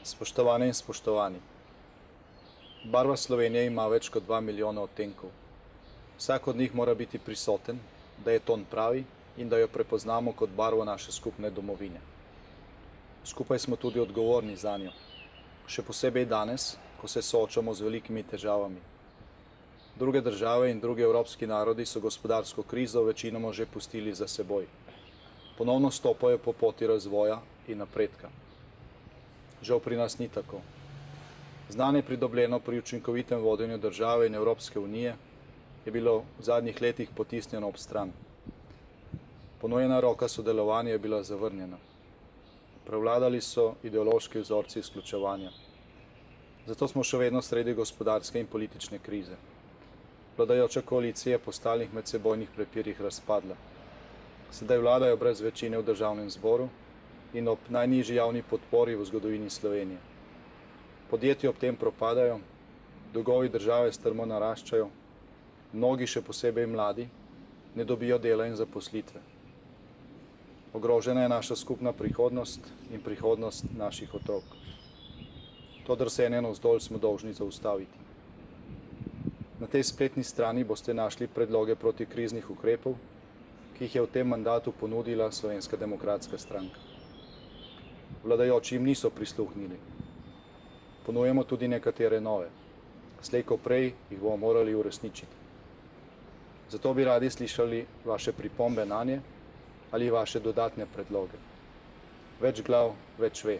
Spoštovane in spoštovani, barva Slovenije ima več kot 2 milijona odtenkov. Vsak od njih mora biti prisoten, da je ton pravi in da jo prepoznamo kot barvo naše skupne domovine. Skupaj smo tudi odgovorni za njo, še posebej danes, ko se soočamo z velikimi težavami. Druge države in drugi evropski narodi so gospodarsko krizo večinoma že pustili za seboj. Ponovno stopajo po poti razvoja in napredka. Žal pri nas ni tako. Znanje pridobljeno pri učinkovitem vodenju države in Evropske unije je bilo v zadnjih letih potisnjeno ob stran. Ponujena roka sodelovanja je bila zavrnjena. Prevladali so ideološki vzorci izključevanja. Zato smo še vedno sredi gospodarske in politične krize. Vladajoča koalicija je po stalnih medsebojnih prepirih razpadla. Sedaj vladajo brez večine v državnem zboru in ob najnižji javni podpori v zgodovini Slovenije. Podjetja ob tem propadajo, dolgovi države strmo naraščajo, mnogi, še posebej mladi, ne dobijo dela in zaposlitve. Ogrožena je naša skupna prihodnost in prihodnost naših otrok. To drsenje navzdol smo dolžni zaustaviti. Na tej spletni strani boste našli predloge protikriznih ukrepov, ki jih je v tem mandatu ponudila Slovenska demokratska stranka. Vladajoči jim niso prisluhnili. Ponujemo tudi nekatere nove. Slej ko prej jih bomo morali uresničiti. Zato bi radi slišali vaše pripombe nanje ali vaše dodatne predloge. Več glav, več ve.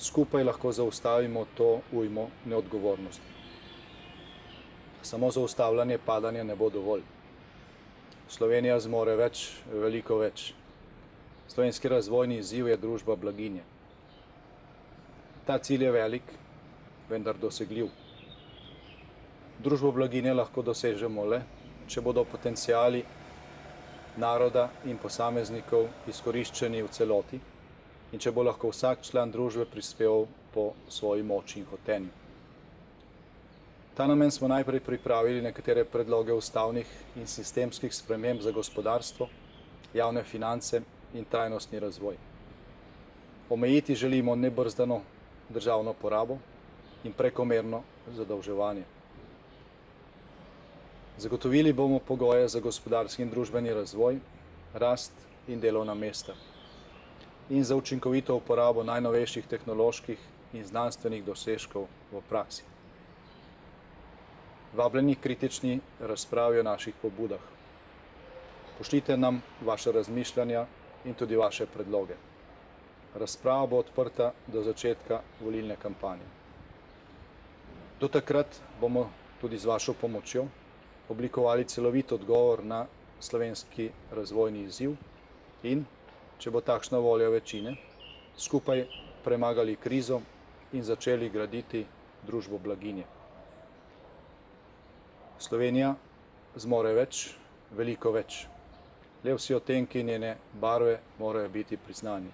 Skupaj lahko zaustavimo to ujmo neodgovornosti. Samo zaustavljanje padanja ne bo dovolj. Slovenija zmore več, veliko več. Slovenski razvojni izziv je družba blaginje. Ta cilj je velik, vendar dosegljiv. Družbo blaginje lahko dosežemo le, če bodo potenciali naroda in posameznikov izkoriščeni v celoti in če bo lahko vsak član družbe prispeval po svoji moči in hotenju. Ta namen smo najprej pripravili nekatere predloge ustavnih in sistemskih sprememb za gospodarstvo, javne finance in trajnostni razvoj. Omejiti želimo nebrzdano državno porabo in prekomerno zadolževanje. Zagotovili bomo pogoje za gospodarski in družbeni razvoj, rast in delovna mesta in za učinkovito uporabo najnovejših tehnoloških in znanstvenih dosežkov v praksi. Vabljeni kritični razpravi o naših pobudah. Pošljite nam vaše razmišljanja in tudi vaše predloge. Razprava bo odprta do začetka volilne kampanje. Do takrat bomo tudi z vašo pomočjo oblikovali celovit odgovor na slovenski razvojni izziv in, če bo takšna volja večine, skupaj premagali krizo in začeli graditi družbo blaginje. Slovenija zmore več, veliko več. Le vsi odtenki njene barve morajo biti priznani.